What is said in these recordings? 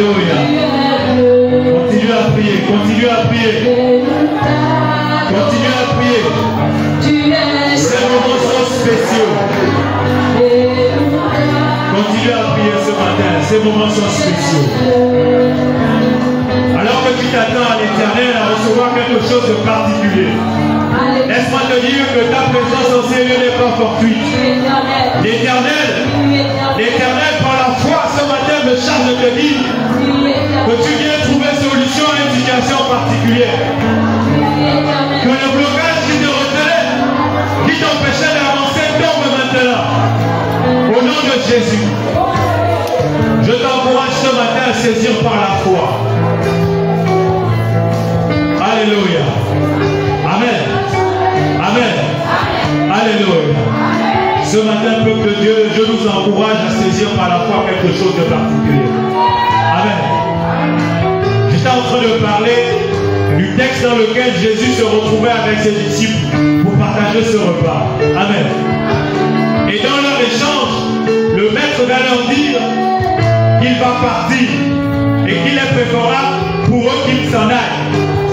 Alléluia. Continue à prier, continue à prier. Continue à prier. Ces moments sont spéciaux. Continue à prier ce matin. Ces moments sont spéciaux. Alors que tu t'attends à l'Éternel à recevoir quelque chose de particulier, laisse-moi te dire que ta présence en ces lieux n'est pas fortuite. L'Éternel, par la foi, ce matin me charge de te dire que tu viens trouver solution à une situation particulière. Que le blocage qui te retenait, qui t'empêchait d'avancer, tombe maintenant. Au nom de Jésus, je t'encourage ce matin à saisir par la foi. Alléluia. Amen. Amen. Alléluia. Ce matin, peuple de Dieu, je nous encourage à saisir par la foi quelque chose de particulier. Amen. J'étais en train de parler du texte dans lequel Jésus se retrouvait avec ses disciples pour partager ce repas. Amen. Et dans leur échange, le maître va leur dire qu'il va partir et qu'il est préférable pour eux qu'ils s'en aillent.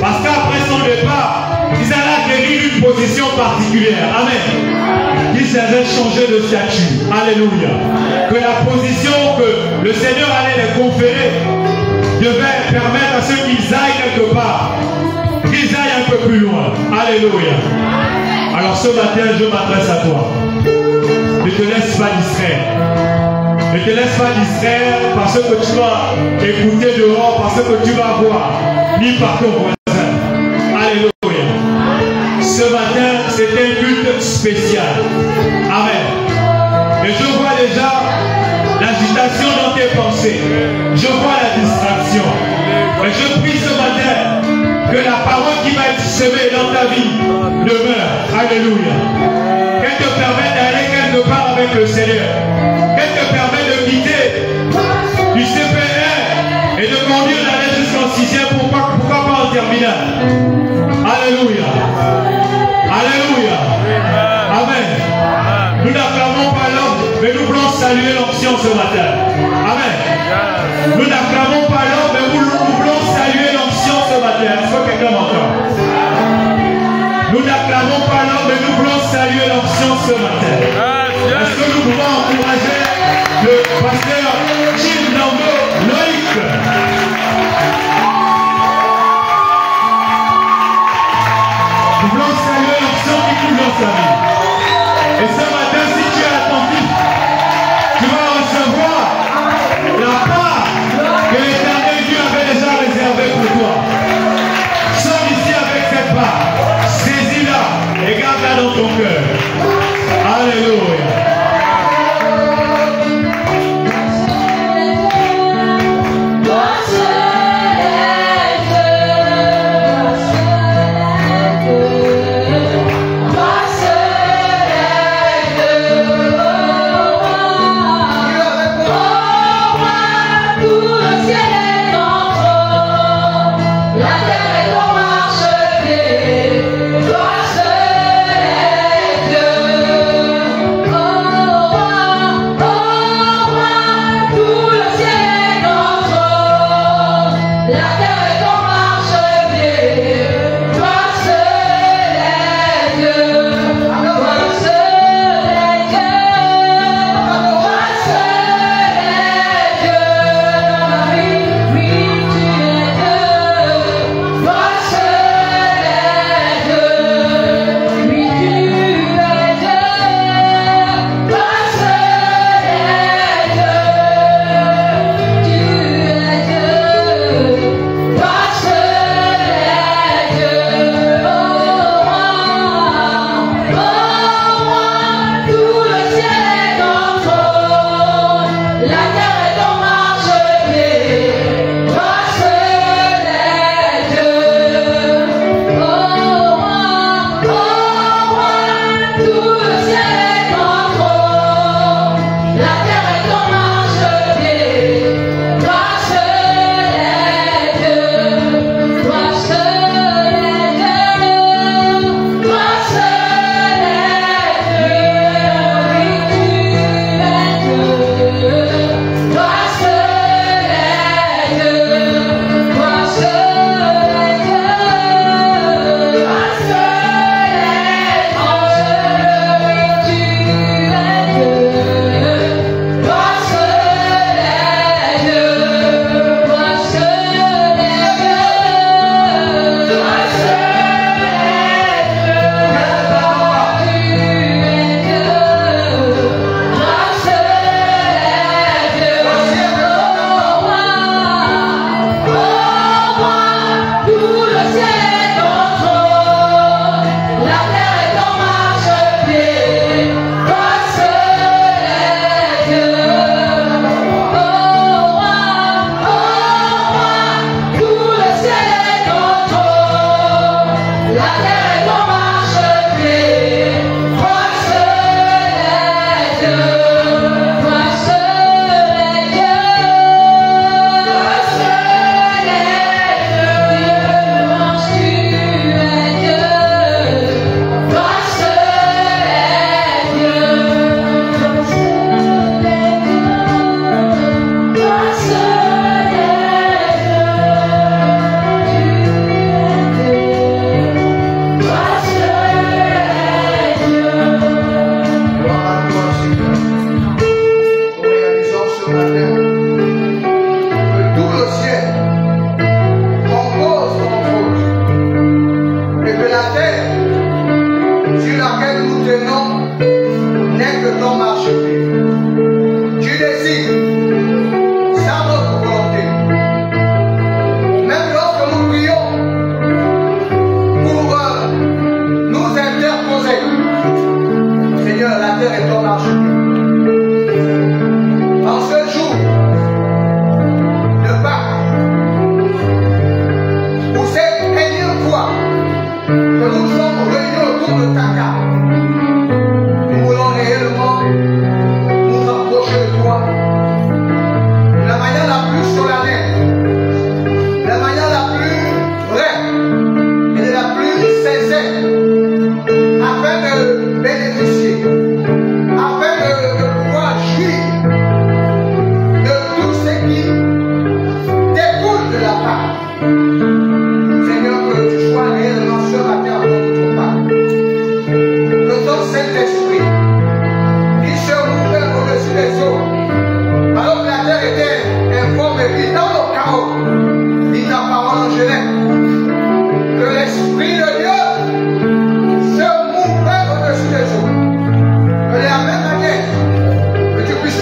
Parce qu'après son départ, ils allaient acquérir une position particulière. Amen. Ils allaient changer de statut. Alléluia. Que la position que le Seigneur allait les conférer devait permettre à ceux qu'ils aillent quelque part. Qu'ils aillent un peu plus loin. Alléluia. Alors ce matin, je m'adresse à toi. Ne te laisse pas distraire. Ne te laisse pas distraire par ce que tu vas écouter dehors, par ce que tu vas voir, ni par ton voisin. Alléluia. Ce matin, c'est un culte spécial. Amen. Et je vois déjà l'agitation dans tes pensées. Je vois la distraction. Et je prie ce matin que la parole qui va être semée dans ta vie demeure. Alléluia. Qu'elle te permette d'aller quelque part avec le Seigneur. Qu'elle te permette de quitter du CPR et de conduire d'aller jusqu'en 6e, pourquoi pas en terminale. Alléluia. Alléluia. Amen. Nous n'acclamons pas l'homme, mais nous voulons saluer l'onction ce matin. Amen. Nous n'acclamons pas l'homme, mais nous voulons saluer l'onction ce matin. Est-ce que quelqu'un m'entend? Nous n'acclamons pas l'homme, mais nous voulons saluer l'onction ce matin. Est-ce que nous pouvons encourager le pasteur Jim Nambo Loïc? Nous voulons saluer l'onction qui coule dans sa vie. Et ce matin, si tu es attentif, tu vas recevoir la part que l'Éternel Dieu avait déjà réservée pour toi. Sors ici avec cette part. Saisis-la et garde-la dans ton cœur. Alléluia. Seul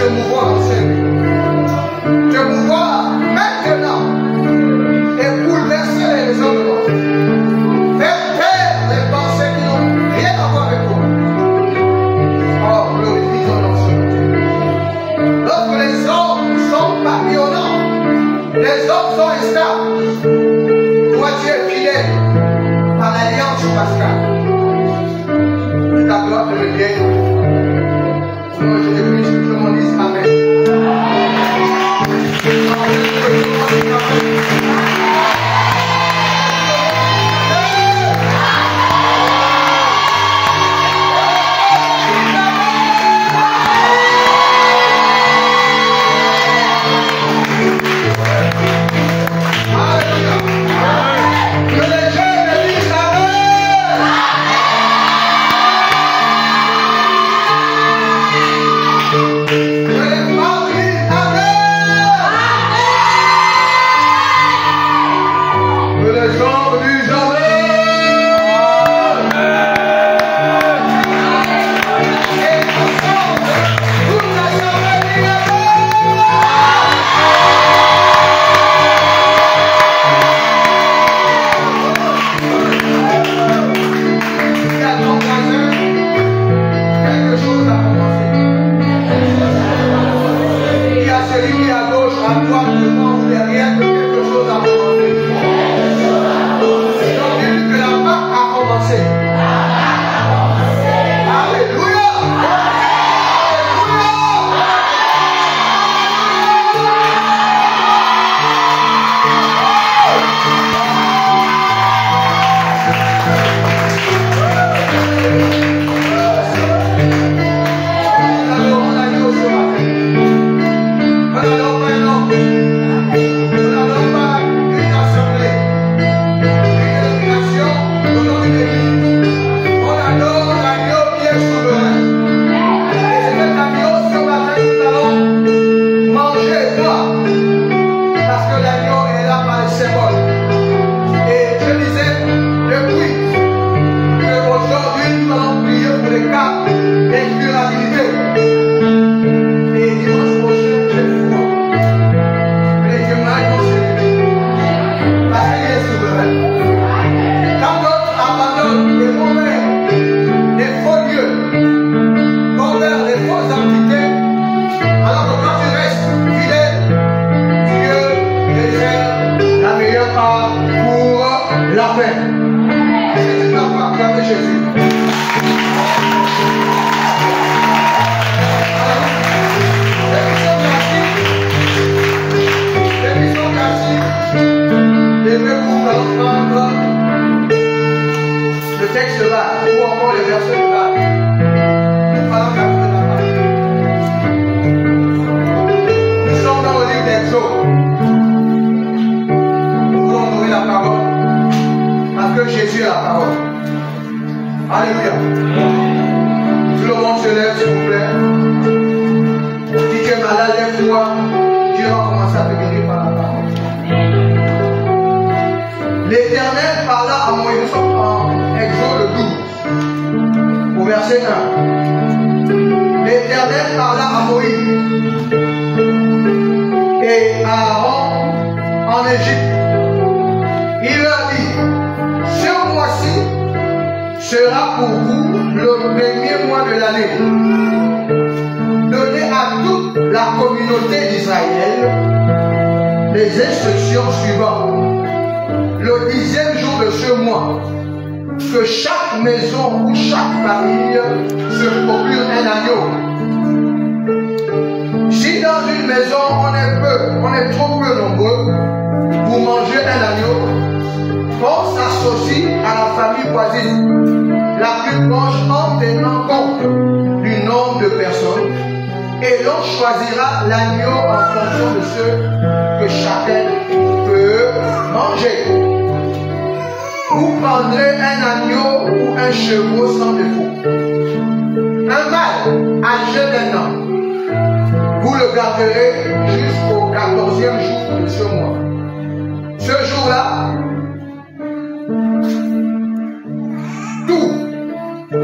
se mouvoir dans ce lieu. Te mouvoir maintenant et bouleverser les maisons de l'autre. Faire taire les pensées qui n'ont rien à voir avec toi. Oh, glorifie ton nom ce matin. Lorsque les hommes sont papillonnants, les hommes sont instables, toi tu es fidèle à l'alliance pascale. Ta gloire te revienne. Au nom de Jésus-Christ, que tout le monde dise Amen.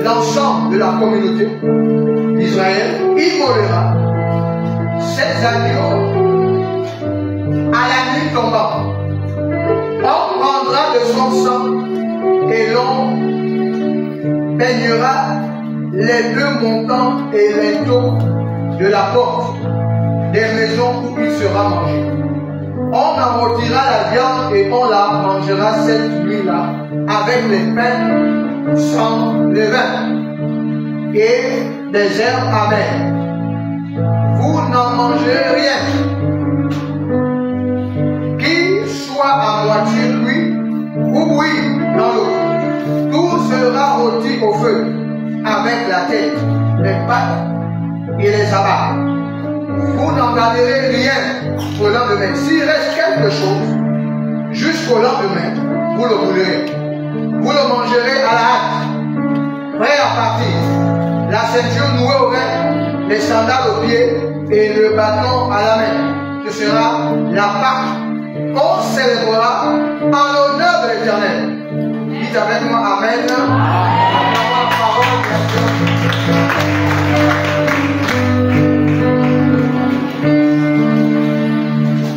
l'ensemble de la communauté d'Israël immolera agneaux à la nuit tombante. On prendra de son sang et l'on baignera les deux montants et les taux de la porte des maisons où il sera mangé. On amortira la viande et on la mangera cette nuit-là avec les pains sans levain et des herbes amères. Vous n'en mangerez rien qui soit à moitié cuit ou bouilli dans l'eau. Tout sera rôti au feu avec la tête, les pattes et les abats. Vous n'en garderez rien au lendemain. S'il reste quelque chose, jusqu'au lendemain, vous le brûlerez. Vous le mangerez à la hâte, prêt à partir. La ceinture nouée au rein, les sandales aux pieds et le bâton à la main. Ce sera la Pâque qu'on célébrera en l'honneur de l'Éternel. Dites avec moi Amen.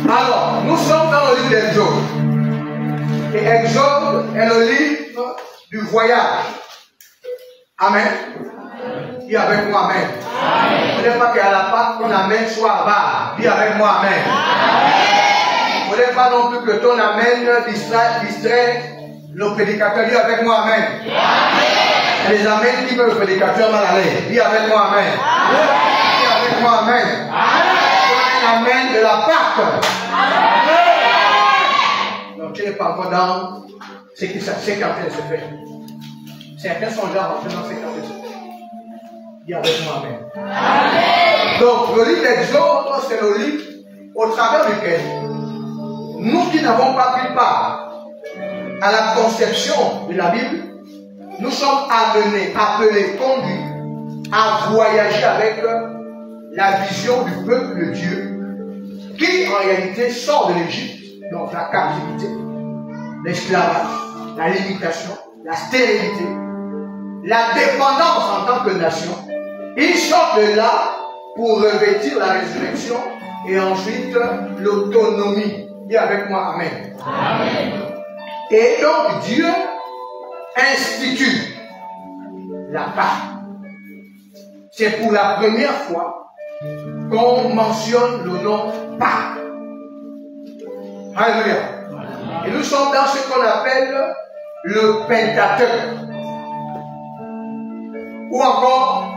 Alors, nous sommes dans le livre d'Exode. Et Exode est le livre du voyage. Amen. Dis avec moi Amen. Il ne faut pas qu'à la Pâque, ton Amen soit à bas. Dis avec moi Amen. Il ne faudrait pas non plus que ton Amen distrait le prédicateur. Dis avec moi Amen. Et les Amen qui veulent le prédicateur mal à l'aise. Dis avec moi Amen. Dis avec moi Amen. Amen de la Pâque. Donc tu n'es pas encore dans ce qui est en train de se faire. Certains sont déjà rentrés dans ce qui est en train de se faire. Dis avec moi Amen. Donc le livre d'Exode, c'est le livre au travers duquel nous qui n'avons pas pris part à la conception de la Bible, nous sommes amenés, appelés, conduits à voyager avec la vision du peuple de Dieu qui en réalité sort de l'Égypte, donc la captivité, l'esclavage, la limitation, la stérilité, la dépendance en tant que nation. Ils sortent de là pour revêtir la résurrection et ensuite l'autonomie. Dis avec moi Amen. Amen. Et donc Dieu institue la Pâque. C'est pour la première fois qu'on mentionne le nom Pâque. Alléluia. Et nous sommes dans ce qu'on appelle le Pentateuque. Ou encore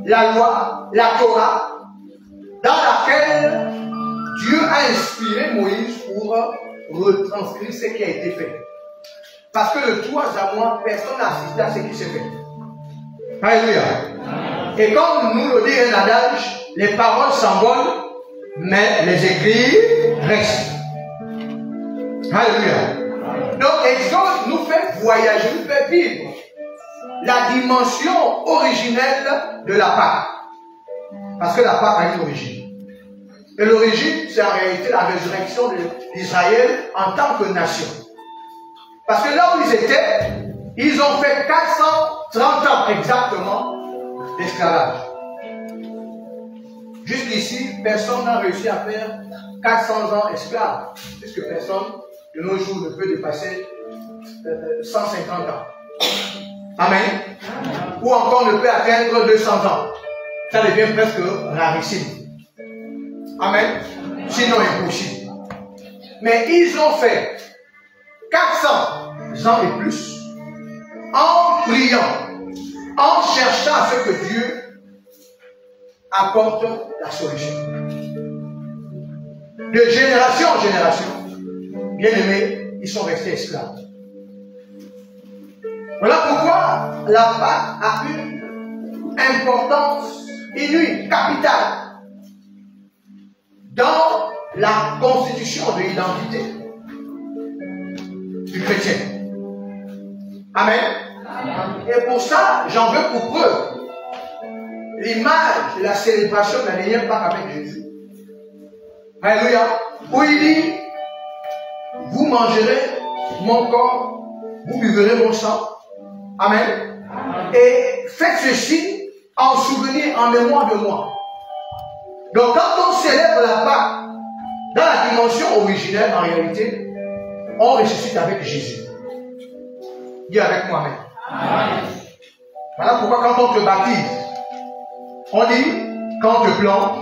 la loi, la Torah, dans laquelle Dieu a inspiré Moïse pour retranscrire ce qui a été fait. Parce que de toi à moi, personne n'a assisté à ce qui s'est fait. Alléluia. Et comme nous le dit un adage, les paroles s'envolent, mais les écrits restent. Alléluia. Donc Exode nous fait voyager, nous fait vivre la dimension originelle de la Pâque. Parce que la Pâque a une origine. Et l'origine, c'est en réalité la résurrection d'Israël en tant que nation. Parce que là où ils étaient, ils ont fait 430 ans exactement d'esclavage. Jusqu'ici, personne n'a réussi à faire 400 ans esclave. Puisque personne, de nos jours, ne peut dépasser 150 ans. Amen. Ou encore ne peut atteindre 200 ans. Ça devient presque rarissime. Amen. Sinon impossible. Mais ils ont fait 400 ans et plus en priant, en cherchant à ce que Dieu apporte la solution. De génération en génération, bien aimés, ils sont restés esclaves. Voilà pourquoi la Pâque a une importance inouïe, capitale, dans la constitution de l'identité du chrétien. Amen. Et pour ça, j'en veux pour preuve l'image de la célébration de la dernière Pâque avec Jésus. Alléluia. Où il dit, vous mangerez mon corps, vous buverez mon sang. Amen. Et faites ceci en souvenir, en mémoire de moi. Donc quand on célèbre la Pâque, dans la dimension originelle, en réalité, on ressuscite avec Jésus. Dis avec moi, amen. Amen. Voilà pourquoi quand on te baptise, on dit, quand on te plante,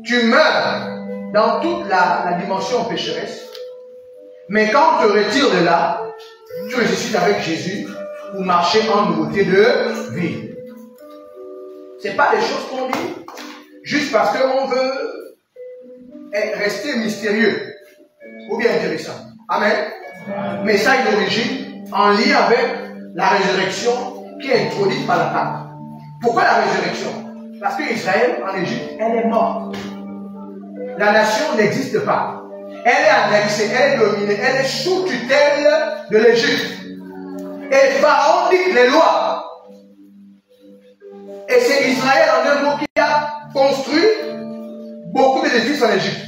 tu meurs dans toute la dimension pécheresse, mais quand on te retire de là, tu ressuscites avec Jésus pour marcher en nouveauté de vie. Ce n'est pas des choses qu'on dit juste parce qu'on veut rester mystérieux ou bien intéressant. Amen. Mais ça a une origine en lien avec la résurrection qui est introduite par la Pâque. Pourquoi la résurrection? Parce qu'Israël, en Égypte, elle est morte. La nation n'existe pas. Elle est annexée, elle est dominée, elle est sous tutelle de l'Égypte. Et Pharaon dicte les lois. Et c'est Israël, en un mot, qui a construit beaucoup d'édifices en Égypte.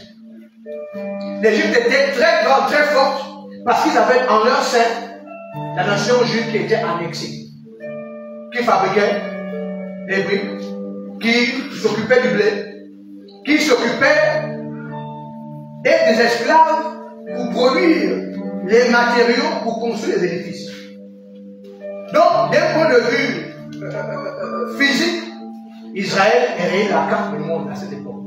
L'Égypte était très grande, très forte, parce qu'ils avaient en leur sein la nation juive qui était annexée, qui fabriquait des briques, qui s'occupait du blé, qui s'occupait des esclaves pour produire les matériaux pour construire les édifices. Donc, d'un point de vue physique, Israël est la carte du monde à cette époque.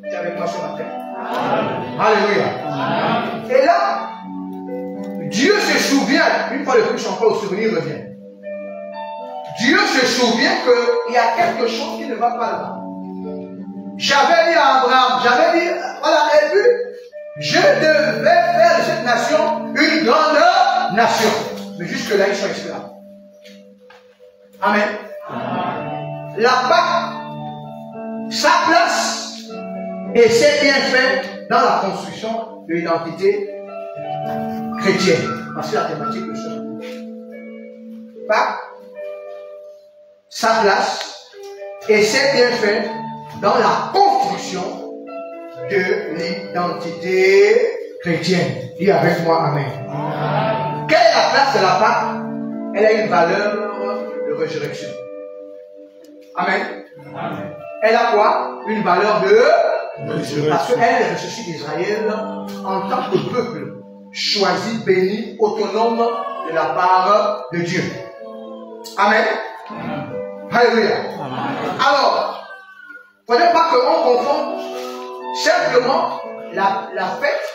Tu es avec moi ce matin? Amen. Alléluia. Amen. Et là, Dieu se souvient, une fois de plus encore, le souvenir revient. Dieu se souvient qu'il y a quelque chose qui ne va pas là. J'avais dit à Abraham, j'avais dit, voilà, et puis, je devais faire de cette nation une grande nation. Mais jusque-là, ils sont esclaves. Amen. Amen. La Pâque, sa place, et c'est bien fait dans la construction de l'identité chrétienne. Parce que la thématique le sera. Pâque, sa place, et c'est bien fait dans la construction de l'identité chrétienne. Dis avec moi, amen. Amen. Quelle est la place de la Pâque? Elle a une valeur de résurrection. Amen. Amen. Elle a quoi? Une valeur de résurrection. Parce qu'elle ressuscite Israël en tant que peuple choisi, béni, autonome de la part de Dieu. Amen. Amen. Alléluia. Alors, il ne faudrait pas qu'on confonde simplement la fête.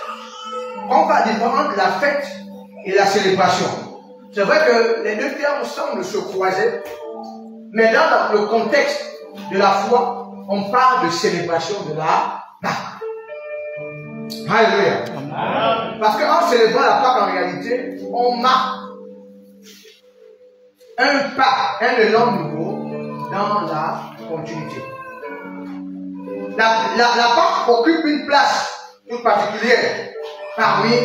On va différencier la fête et la célébration. C'est vrai que les deux termes semblent se croiser, mais dans le contexte de la foi, on parle de célébration de la Pâque. Alléluia. Parce qu'en célébrant la Pâque, en réalité, on marque un pas, un élan nouveau dans la continuité. La Pâque occupe une place toute particulière parmi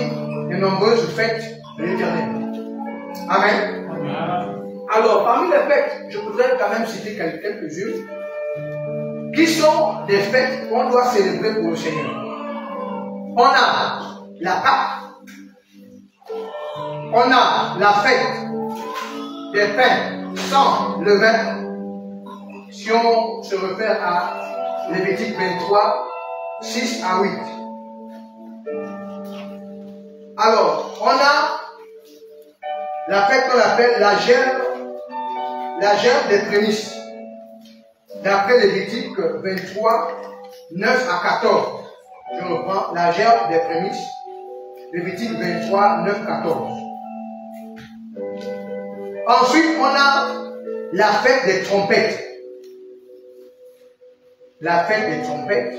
les nombreuses fêtes de l'Éternel. Amen. Alors, parmi les fêtes, je voudrais quand même citer quelques-unes qui sont des fêtes qu'on doit célébrer pour le Seigneur. On a la Pâque, on a la fête des pains sans levain, si on se réfère à Lévitique 23, 6 à 8. Alors, on a la fête qu'on appelle la gerbe des prémices, d'après Lévitique 23, 9 à 14. Je reprends la gerbe des prémices, Lévitique 23, 9 à 14. Ensuite, on a la fête des trompettes. La fête des trompettes,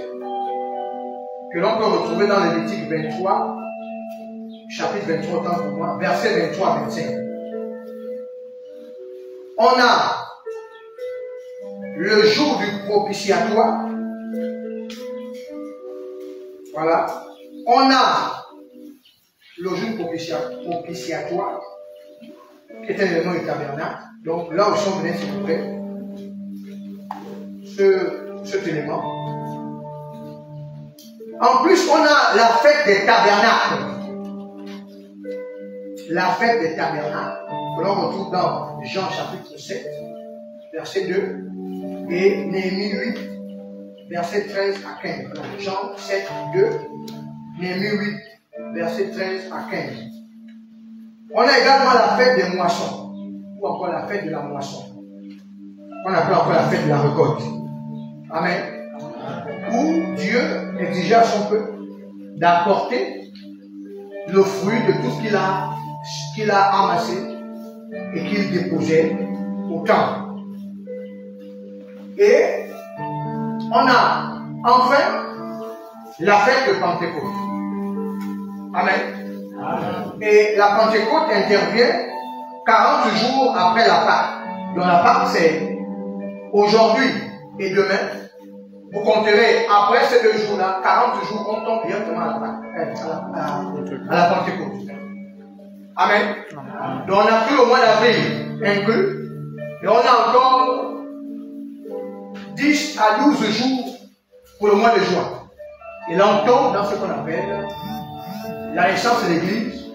que l'on peut retrouver dans Lévitique 23, chapitre 23, autant pour moi, versets 23 à 25. On a le jour du propitiatoire. Voilà. On a le jour propitiatoire, qui est un élément du tabernacle. Donc là où on venait célébrer cet élément. En plus, on a la fête des tabernacles. La fête des tabernacles, que l'on retrouve dans Jean chapitre 7, verset 2, et Néhémie 8, verset 13 à 15. Donc, Jean 7, 2, Néhémie 8, verset 13 à 15. On a également la fête des moissons, ou encore la fête de la moisson. On appelle encore la fête de la récolte. Amen. Où Dieu exigeait à son peuple d'apporter le fruit de tout ce qu'il a amassé et qu'il déposait au temple. Et on a enfin la fête de Pentecôte. Amen. Amen. Et la Pentecôte intervient 40 jours après la Pâque. Donc la Pâque, c'est aujourd'hui et demain. Vous compterez après ces 2 jours-là, 40 jours, on tombe directement à la Pentecôte. Amen. Donc on a pris le mois d'avril inclus, et on a encore 10 à 12 jours pour le mois de juin. Et là on tombe dans ce qu'on appelle la naissance de l'Église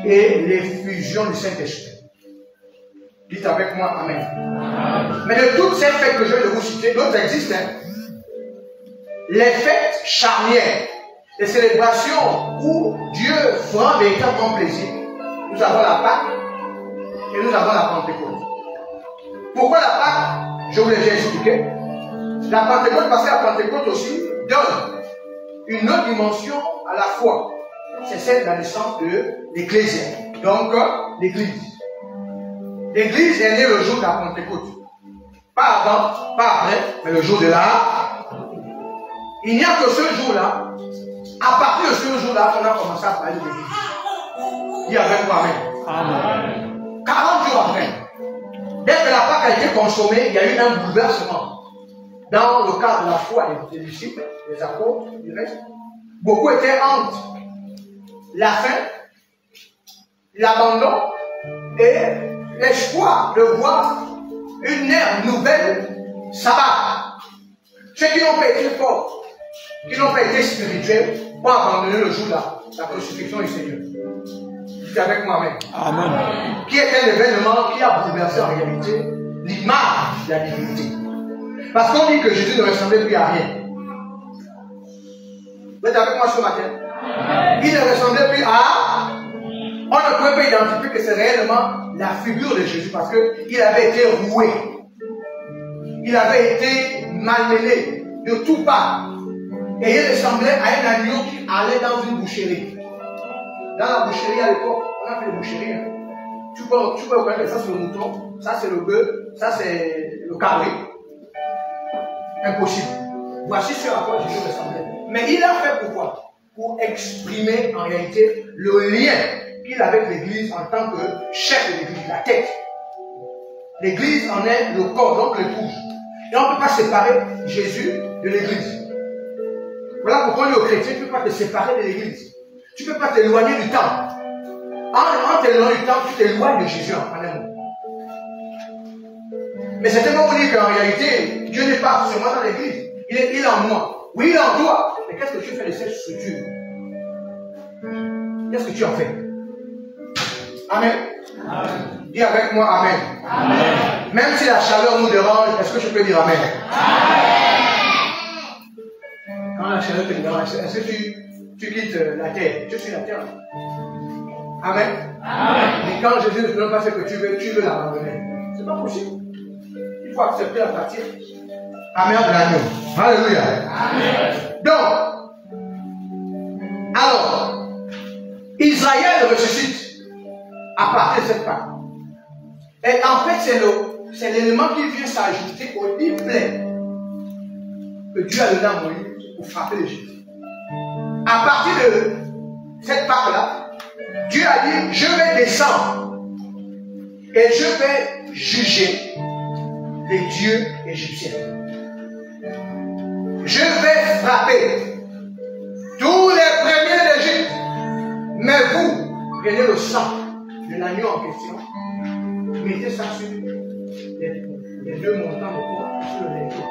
et l'effusion du Saint-Esprit. Dites avec moi Amen. Amen. Mais de toutes ces fêtes que je vais vous citer, d'autres existent. Les fêtes charnières, les célébrations où Dieu prend véritablement plaisir. Nous avons la Pâque et nous avons la Pentecôte. Pourquoi la Pâque? Je vous l'ai déjà expliqué. La Pentecôte, parce que la Pentecôte aussi donne une autre dimension à la foi. C'est celle de la naissance de l'Église. Donc, l'Église. L'Église est née le jour de la Pentecôte. Pas avant, pas après, mais le jour de la... Il n'y a que ce jour-là, à partir de ce jour-là, qu'on a commencé à parler de l'Église. Dis avec moi, Amen. 40 jours après, dès que la Pâque a été consommée, il y a eu un bouleversement. Dans le cadre de la foi des disciples, des apôtres, du reste, beaucoup étaient entre la faim, l'abandon et l'espoir de voir une ère nouvelle s'abattre. Ceux qui n'ont pas été forts, qui n'ont pas été spirituels, ont abandonné le jour de la crucifixion du Seigneur. Dites avec moi-même. Amen. Qui est un événement qui a bouleversé en réalité l'image de la divinité. Parce qu'on dit que Jésus ne ressemblait plus à rien. Vous êtes avec moi ce matin? Amen. Il ne ressemblait plus à... On ne pouvait pas identifier que c'est réellement la figure de Jésus parce qu'il avait été roué. Il avait été malmené de tout part. Et il ressemblait à un agneau qui allait dans une boucherie. Dans la boucherie à l'époque, on a fait des boucheries. Hein. Tu peux reconnaître ça c'est le mouton, ça c'est le bœuf, ça c'est le carré. Impossible. Voici ce à quoi Jésus ressemblait. Mais il a fait pourquoi? Pour exprimer en réalité le lien qu'il avait avec l'Église en tant que chef de l'Église, la tête. L'Église en est le corps, donc l'épouse. Et on ne peut pas séparer Jésus de l'Église. Voilà pourquoi on dit aux chrétiens, tu ne peux pas te séparer de l'Église. Tu ne peux pas t'éloigner du temple. En t'éloignant du temple, tu t'éloignes de Jésus en un mot. Mais c'est tellement dire qu'en réalité, Dieu n'est pas seulement dans l'Église. Il est en moi. Oui, il est en toi. Mais qu'est-ce que tu fais de cette structure? Qu'est-ce que tu en fais? Amen. Amen. Dis avec moi Amen. Amen. Même si la chaleur nous dérange, est-ce que je peux dire Amen? Amen. Quand la chaleur te dérange, est-ce que tu quittes la terre? Je suis la terre. Amen. Amen. Et quand Jésus ne te donne pas ce que tu veux l'abandonner. C'est pas possible. Il faut accepter la partie. Amen de l'agneau. Alléluia. Amen. Donc, alors, Israël ressuscite à partir de cette Pâque. Et en fait, c'est l'élément qui vient s'ajouter au display que Dieu a donné à Moïse pour frapper l'Égypte. À partir de cette Pâque-là, Dieu a dit, je vais descendre et je vais juger les dieux égyptiens. Je vais frapper tous les premiers d'Égypte, mais vous, prenez le sang de l'agneau en question, mettez ça sur les 2 montants de poids sur le légume.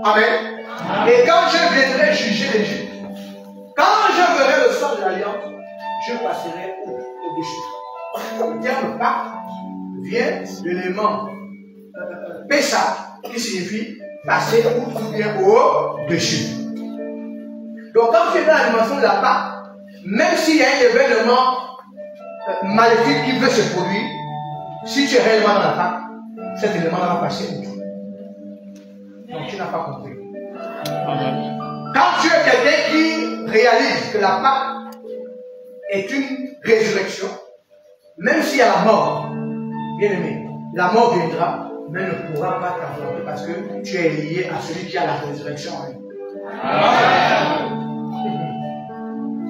Amen. Et quand je viendrai juger l'Égypte, quand je verrai le sang de l'alliance, je passerai au-dessus. Le terme Pâque vient de l'élément Pessah, qui signifie passer ou bien au-dessus. Donc quand tu es dans la dimension de la Pâque, même s'il y a un événement maléfique qui veut se produire, si tu es réellement dans la Pâque, cet élément va passer au-dessus. Donc tu n'as pas compris. Quand tu es quelqu'un qui réalise que la Pâque est une résurrection, même s'il y a la mort, bien aimé, la mort viendra, mais ne pourra pas t'affronter parce que tu es lié à celui qui a la résurrection en lui.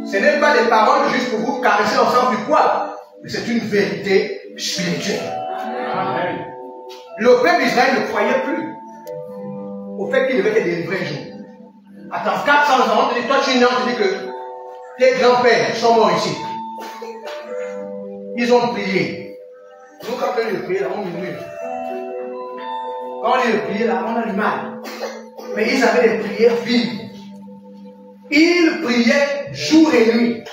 Ce n'est pas des paroles juste pour vous caresser ensemble du poil, mais c'est une vérité spirituelle. Le peuple d'Israël ne croyait plus au fait qu'il devait être délivré un jour. Attends, 400 ans, toi tu es né, tu dis que tes grands-pères sont morts ici. Ils ont prié. Nous, quand on dit prier, là, on murmure. Quand on dit prier, là, on a du mal. Mais ils avaient des prières vives. Ils priaient jour et nuit.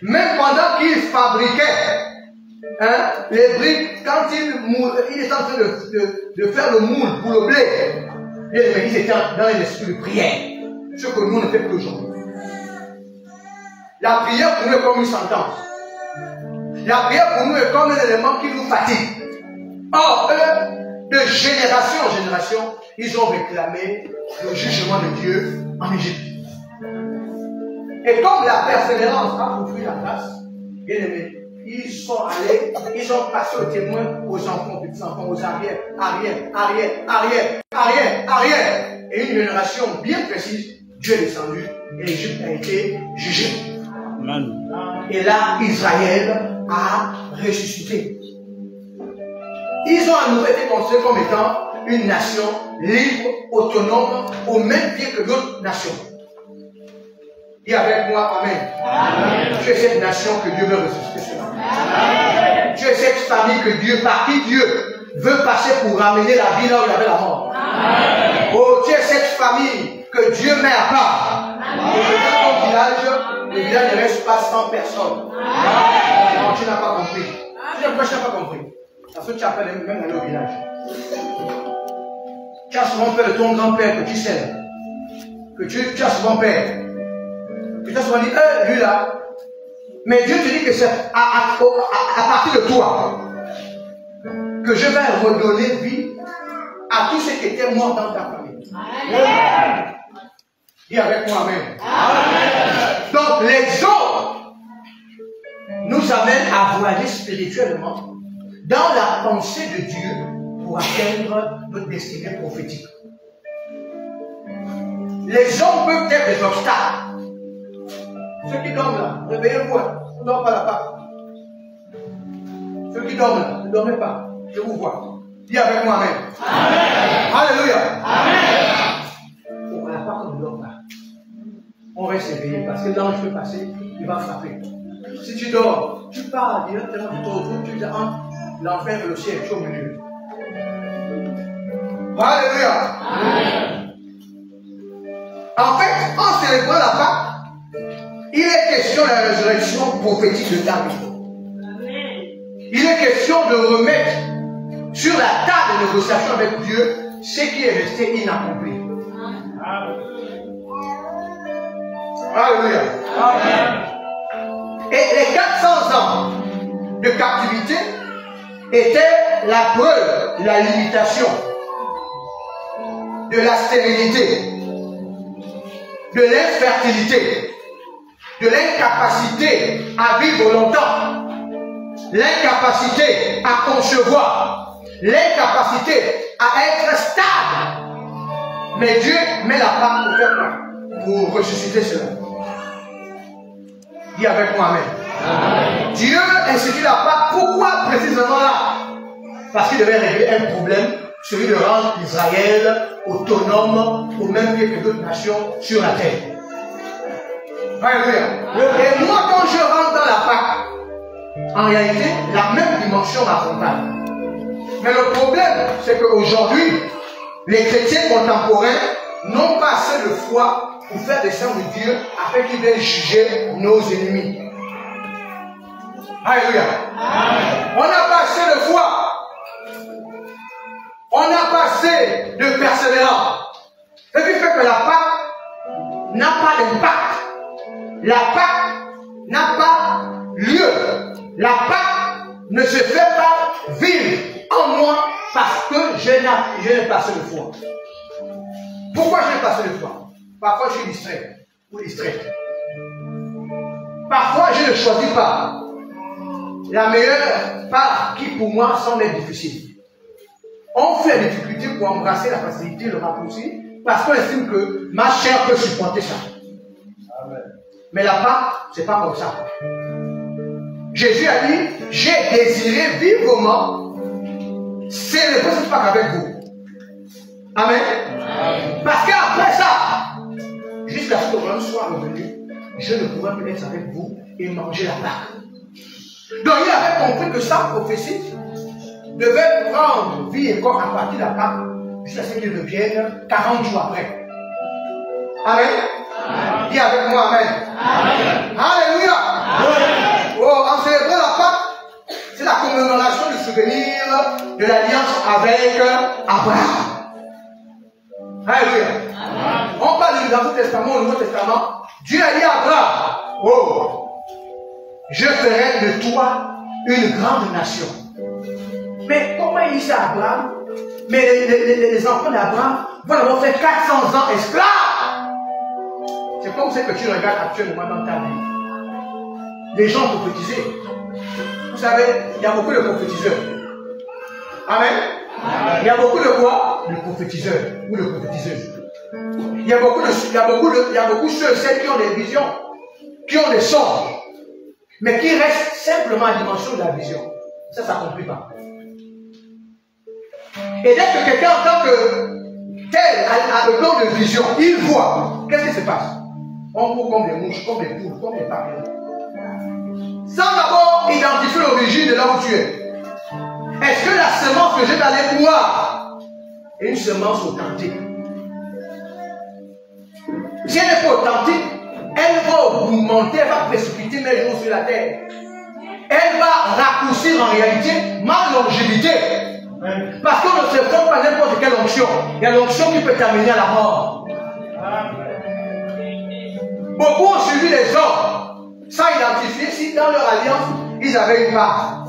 Même pendant qu'ils fabriquaient les briques, quand il était en train de faire le moule pour le blé, ils étaient dans un esprit de prière. Ce que nous ne faisons plus aujourd'hui. La prière pour nous est comme une sentence. La prière pour nous est comme un élément qui nous fatigue. Or, eux, de génération en génération, ils ont réclamé le jugement de Dieu en Égypte. Et comme la persévérance a construit la grâce, bien aimés, ils sont allés, ils ont passé le témoin aux enfants, petits enfants, aux arrières, arrière. Et une génération bien précise, Dieu est descendu et l'Égypte a été jugée. Et là, Israël a ressuscité. Ils ont à nouveau été considérés comme étant une nation libre, autonome, au même pied que d'autres nations. Dis avec moi, Amen. Amen. Tu es cette nation que Dieu veut ressusciter. Amen. Tu es cette famille que Dieu, par qui Dieu veut passer pour ramener la vie là où il y avait la mort. Amen. Oh, tu es cette famille que Dieu met à part. Amen. Et dans ton village, le village ne reste pas 100 personnes. Amen. Non, tu n'as pas compris. Tu n'as pas compris. Parce que tu appelles même aller au village. Tu as souvent peur de ton grand-père que tu sais. Que tu as souvent peur. Que tu as souvent dit, lui là. Mais Dieu te dit que c'est à partir de toi que je vais redonner vie à tous ceux qui étaient morts dans ta famille. Amen. Dis avec moi, Amen. Amen. Donc l'exode nous amène à voyager spirituellement dans la pensée de Dieu pour atteindre notre destinée prophétique. Les hommes peuvent être des obstacles. Ceux qui dorment là, réveillez-vous, ne dormez pas là-bas. Ceux qui dorment là, ne dormez pas, je vous vois. Dis avec moi, Amen. Amen. Alléluia. Amen. On ne va pas comme l'homme là. On reste éveillé parce que l'ange peut passer, il va frapper. Si tu dors, tu pars directement du tout autour, tu dis l'enfer et le ciel, tu es au milieu. Alléluia. Amen. En fait, en célébrant la Pâque, il est question de la résurrection prophétique de David. Il est question de remettre sur la table de négociation avec Dieu ce qui est resté inaccompli. Alléluia. Amen. Et les 400 ans de captivité étaient la preuve de la limitation, de la stérilité, de l'infertilité, de l'incapacité à vivre longtemps, l'incapacité à concevoir, l'incapacité à être stable. Mais Dieu met la part pour faire quoi? Pour ressusciter cela. Dis avec moi, Amen. Amen. Dieu institue la part. Pourquoi précisément là? Parce qu'il devait régler un problème, celui de rendre Israël autonome au même pied que d'autres nations sur la terre. Alléluia. Et moi, quand je rentre dans la Pâque, en réalité, la même dimension m'accompagne. Mais le problème, c'est qu'aujourd'hui, les chrétiens contemporains n'ont pas assez de foi pour faire descendre Dieu afin qu'il vienne juger nos ennemis. Alléluia. On n'a pas assez de foi. On n'a pas assez de persévérance. que la Pâque n'a pas d'impact. La Pâque n'a pas lieu. La Pâque ne se fait pas vivre en moi parce que je n'ai pas assez de foi. Pourquoi je n'ai pas assez de foi? Parfois je suis distrait ou distraite. Parfois je ne choisis pas la meilleure part qui pour moi semble être difficile. On fait la difficulté pour embrasser la facilité, le raccourci, parce qu'on estime que ma chair peut supporter ça. Amen. Mais la part, c'est pas comme ça. Jésus a dit, j'ai désiré vivement, c'est le principe pas qu'avec vous. Amen. Amen. Parce qu'après ça, jusqu'à ce que le soit revenu, je ne pourrais plus être avec vous et manger la Pâque. Donc il avait compris que sa prophétie devait prendre vie et corps à partir de la Pâque jusqu'à ce qu'il revienne 40 jours après. Amen. Amen. Dis avec moi Amen. Amen. Alléluia. Amen. Oh, en célébrant la Pâque, c'est la commémoration du souvenir de l'alliance avec Abraham. Alléluia. Amen. On parle de l'Ancien Testament, au Nouveau Testament. Dieu a dit à Abraham, oh, je ferai de toi une grande nation. Mais comment il dit ça à Abraham? Mais les enfants d'Abraham vont avoir fait 400 ans esclaves. C'est comme ça que tu regardes actuellement dans ta vie. Les gens prophétisés. Vous savez, il y a beaucoup de prophétiseurs. Amen. Il y a beaucoup de quoi? De prophétiseurs ou de prophétiseuses. Il y a beaucoup de ceux et celles qui ont des visions, qui ont des songes, mais qui restent simplement à la dimension de la vision. Ça ne s'accomplit pas. Et dès que quelqu'un en tant que tel a le don de vision, il voit, qu'est-ce qui se passe? On court comme des mouches, comme des poules, comme des papillons. Sans d'abord identifier l'origine de là où tu es. Est-ce que la semence que j'ai dans les bois est une semence authentique? Si elle n'est pas authentique, elle va augmenter, elle va précipiter mes jours sur la terre. Elle va raccourcir en réalité ma longévité. Parce qu'on ne se trompe pas n'importe quelle onction. Il y a l'onction qui peut t'amener à la mort. Beaucoup ont suivi les hommes sans identifier si dans leur alliance ils avaient une part.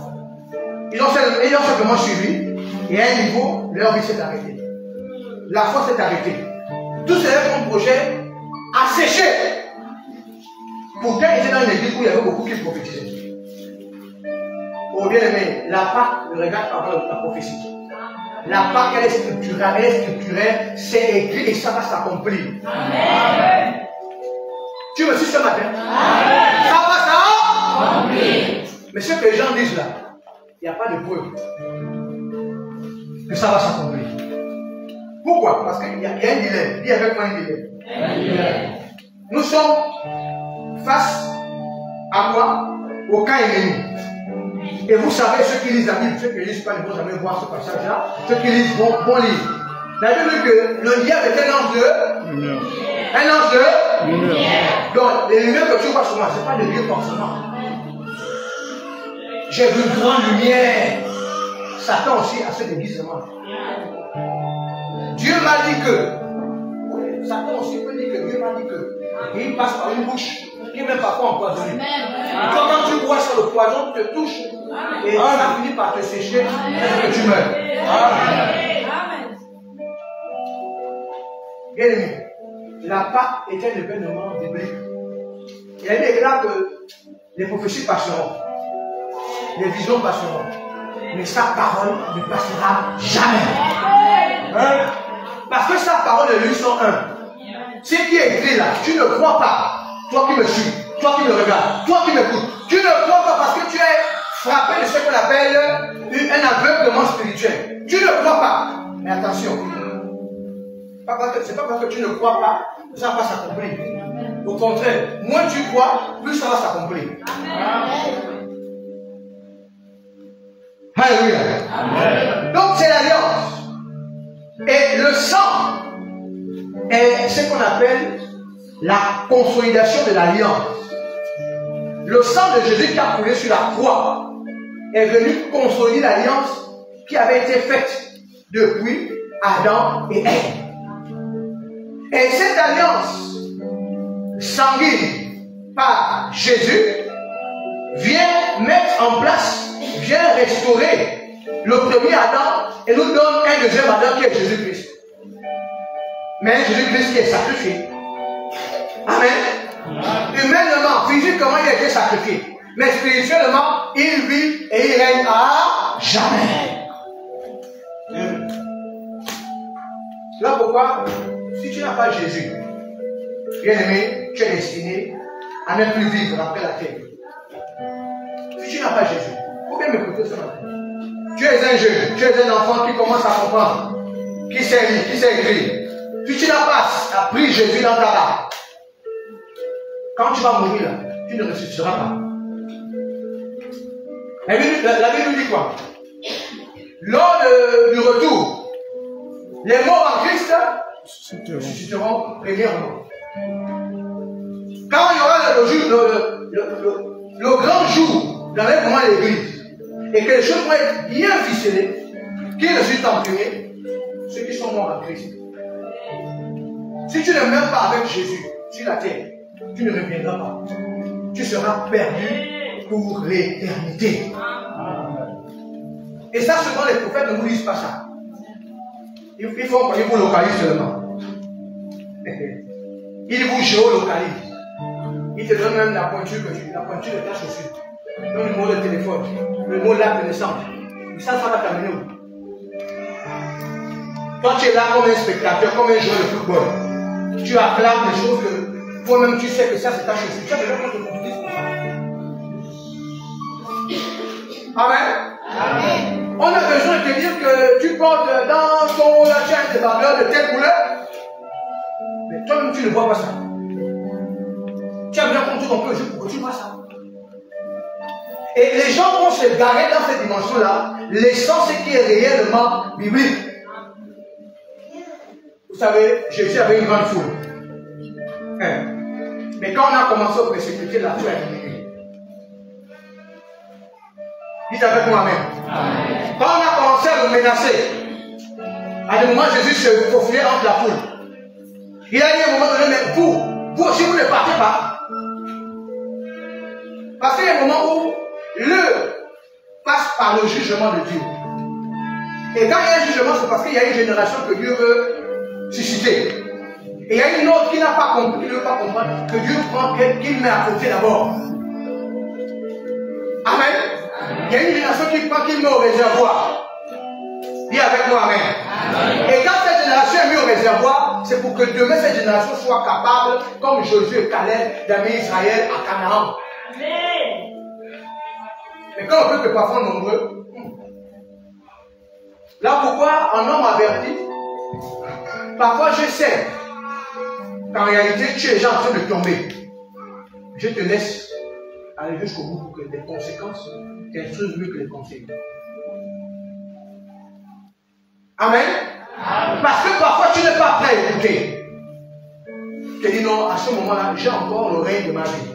Ils ont simplement suivi et à un niveau, leur vie s'est arrêtée. La foi s'est arrêtée. Tout cela comme projet asséché. Pourtant, ils étaient dans une église où il y avait beaucoup qui prophétisaient. Oh bien aimé, la Pâque ne regarde pas la prophétie. La Pâque, elle est structurelle, c'est écrit et ça va s'accomplir. Amen. Tu me suis ce matin? Amen. Ça va s'accomplir. Mais ce que les gens disent là, il n'y a pas de preuve que ça va s'accomplir. Pourquoi? Parce qu'il y a un dilemme. Dis avec moi un dilemme. Nous sommes face à quoi? Au cas ennemi. Et vous savez, ceux qui lisent la Bible, ceux qui ne lisent pas, ne vont jamais voir ce passage-là. Ceux qui lisent vont lire. La Bible dit que le diable est un ange de lumière. Un ange de lumière. Donc, les lumières que tu vois sur moi, ce n'est pas de Dieu forcément. J'ai vu une grande lumière. Satan aussi a ce déguisement. Dieu m'a dit que. Satan aussi peut dire que Dieu m'a dit que. Et il passe par une bouche qui est même parfois empoisonnée. Et toi, quand tu bois sur le poison, tu te touches et ça finit par te sécher et que tu meurs. Amen. Bien aimé, la Pâque est un événement biblique. Il est déclaré que les prophéties passeront, les visions passeront, mais sa parole ne passera jamais. Parce que sa parole et lui sont un. Ce qui est écrit là, tu ne crois pas. Toi qui me suis, toi qui me regardes, toi qui m'écoutes, tu ne crois pas parce que tu es frappé de ce qu'on appelle un aveuglement spirituel. Tu ne crois pas. Mais attention, c'est pas parce que tu ne crois pas que ça va s'accomplir. Au contraire, moins tu crois, plus ça va s'accomplir. Alléluia. Donc c'est l'alliance. Et le sang est ce qu'on appelle la consolidation de l'alliance. Le sang de Jésus qui a coulé sur la croix est venu consolider l'alliance qui avait été faite depuis Adam et Ève. Et cette alliance sanguine par Jésus vient mettre en place, vient restaurer le premier Adam et nous donne un deuxième Adam qui est Jésus-Christ. Mais Jésus-Christ qui est sacrifié. Amen. Humainement, physiquement, il a été sacrifié. Mais spirituellement, il vit et il règne à jamais. Là pourquoi, si tu n'as pas Jésus, bien aimé, tu es destiné à ne plus vivre après la terre. Si tu n'as pas Jésus, il faut bien m'écouter ce matin. Tu es un jeune, tu es un enfant qui commence à comprendre, qui sait lire, qui sait écrire. Si tu n'as pas appris Jésus dans ta âme, quand tu vas mourir, tu ne ressusciteras pas. La Bible nous dit quoi? Lors du retour, les morts en Christ ressusciteront premièrement. Quand il y aura le grand jour dans l'enlèvement de l'église, et que les choses vont être bien ficelées, qui ressuscitent en premier? Ceux qui sont morts en Christ. Si tu ne meurs pas avec Jésus sur la terre, tu ne reviendras pas. Tu seras perdu pour l'éternité. Et ça, souvent, les prophètes ne vous disent pas ça. Ils vous localisent seulement. Ils vous géolocalisent. Ils te donnent même la pointure de ta chaussure. Le numéro de téléphone, le numéro de la connaissance. Ça va t'amener où? Toi, tu es là comme un spectateur, comme un joueur de football. Tu acclames des choses que toi-même tu sais que ça c'est ta chaussure. Tu as besoin qu'on te dise pour ça. Amen. Amen. On a besoin de te dire que tu portes dans ton chaîne de barbeleurs de telle couleur. Mais toi-même tu ne vois pas ça. Tu as besoin qu'on te comprenne pour que tu vois ça. Et les gens vont se garer dans cette dimension-là, laissant ce qui est réellement biblique. Vous savez, Jésus avait une grande foule. Mais quand on a commencé à persécuter, la foule a diminué. Dites avec moi, amen. Quand on a commencé à nous menacer, à des moments, Jésus se faufilait entre la foule. Il a dit à un moment donné, mais vous aussi, vous ne partez pas. Parce qu'il y a un moment où l'heure passe par le jugement de Dieu. Et quand il y a un jugement, c'est parce qu'il y a une génération que Dieu veut susciter. Et il y a une autre qui n'a pas compris, qui ne veut pas comprendre, que Dieu prend, qu'il met à côté d'abord. Amen. Il y a une génération qui prend, qu'il met au réservoir. Dis avec moi, amen. Amen. Et quand cette génération est mise au réservoir, c'est pour que demain cette génération soit capable, comme Josué et Caleb, d'amener Israël à Canaan. Amen. Mais quand on peut que parfois nombreux, là pourquoi un homme averti, parfois je sais qu'en réalité tu es déjà en train de tomber. Je te laisse aller jusqu'au bout pour que les conséquences t'instruisent mieux que les conseils. Amen. Amen. Parce que parfois tu n'es pas prêt à écouter. Je te dis non, à ce moment-là, j'ai encore le règne de ma vie.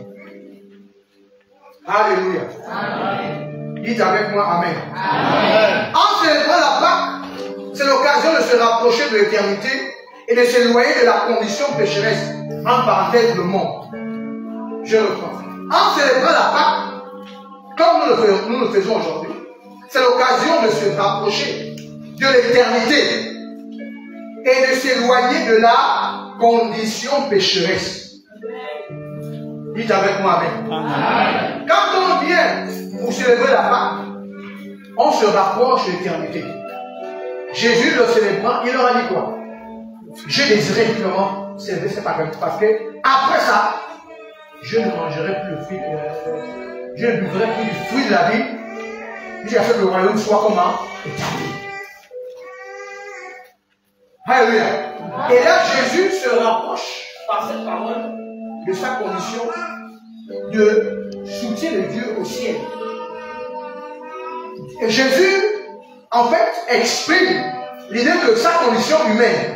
Alléluia. Amen. Dites avec moi Amen. Amen. En célébrant la Pâque, c'est l'occasion de se rapprocher de l'éternité et de s'éloigner de la condition pécheresse, en parenthèse le monde. Je reprends. En célébrant la Pâque, comme nous le faisons aujourd'hui, c'est l'occasion de se rapprocher de l'éternité et de s'éloigner de la condition pécheresse. Dites avec moi Amen. Amen. Quand on vient pour célébrer la Pâque, on se rapproche de l'éternité. Jésus le célébrant, il leur a dit quoi? Je désirais vraiment célébrer cette Pâque parce que après ça, je ne mangerai plus le fruit, je ne buvrai plus du fruit de la vie jusqu'à ce que le royaume soit comment? Établi. Alléluia. Et là, Jésus se rapproche par cette parole de sa condition de soutien de Dieu au ciel. Et Jésus, en fait, exprime l'idée que sa condition humaine,